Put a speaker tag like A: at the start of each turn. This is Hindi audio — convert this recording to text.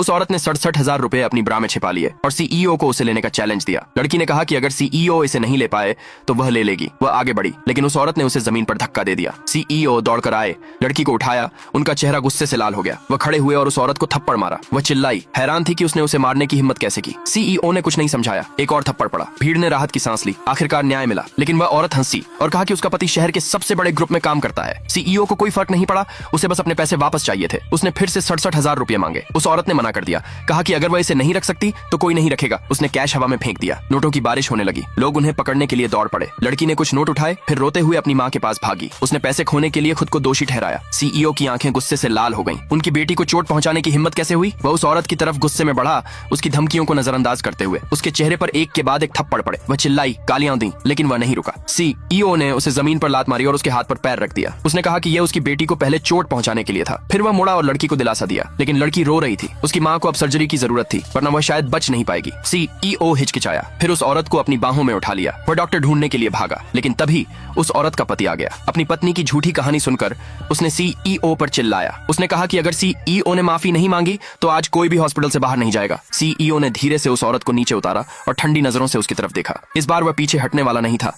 A: उस औरत ने 67,000 रुपए अपनी ब्रा में छिपा लिए और सीईओ को उसे लेने का चैलेंज दिया। लड़की ने कहा कि अगर सीईओ इसे नहीं ले पाए तो वह ले लेगी। वह आगे बढ़ी, लेकिन उस औरत ने उसे जमीन पर धक्का दे दिया। सीईओ दौड़कर आए, लड़की को उठाया। उनका चेहरा गुस्से से लाल हो गया। वह खड़े हुए और उस औरत को थप्पड़ मारा। वह चिल्लाई, हैरान थी कि उसने उसे मारने की हिम्मत कैसे की। सीईओ ने कुछ नहीं समझाया। एक और थप्पड़ पड़ा। भीड़ ने राहत की सांस ली। आखिरकार न्याय मिला। लेकिन वह औरत हंसी और कहा कि उसका पति शहर के सबसे बड़े ग्रुप में काम करता है। सीईओ को कोई फर्क नहीं पड़ा, उसे बस अपने पैसे वापस चाहिए थे। उसने फिर से 67,000 रुपए मांगे। उस औरत ने मना कर दिया, कहा कि अगर वह इसे नहीं रख सकती तो कोई नहीं रखेगा। उसने कैश हवा में फेंक दिया। नोटों की बारिश होने लगी। लोग उन्हें पकड़ने के लिए दौड़ पड़े। लड़की ने कुछ नोट उठाए, फिर रोते हुए अपनी माँ के पास भागी। उसने पैसे खोने के लिए खुद को दोषी ठहराया। सीईओ की आंखें गुस्से से लाल हो गईं। उनकी बेटी को चोट पहुंचाने की हिम्मत कैसे हुई? वह उस औरत की तरफ गुस्से में बढ़ा, उसकी धमकियों को नजरअंदाज करते हुए। उसके चेहरे पर एक के बाद एक थप्पड़ पड़े। वह चिल्लाई, गालियां दी, लेकिन वह नहीं रुका। सीईओ ने उसे जमीन पर लात मारी और उसके हाथ पर पैर रख दिया। उसने कहा कि यह उसकी बेटी को पहले चोट पहुंचाने के लिए था। फिर वह मुड़ा और लड़की को दिलासा दिया, लेकिन लड़की रो रही थी। उसकी माँ को अब सर्जरी की जरूरत थी, वरना वह शायद बच नहीं पाएगी। सीईओ हिचकिचाया, फिर उस औरत को अपनी बाहों में उठा लिया। वह डॉक्टर ढूंढने के लिए भागा, लेकिन तभी उस औरत का पति आ गया। अपनी पत्नी की झूठी कहानी सुनकर उसने सीईओ पर चिल्लाया। उसने कहा कि अगर सीईओ ने माफी नहीं मांगी तो आज कोई भी हॉस्पिटल से बाहर नहीं जाएगा। सीईओ ने धीरे से उस औरत को नीचे उतारा और ठंडी नजरों से उसकी तरफ देखा। इस बार वह पीछे हटने वाला नहीं था।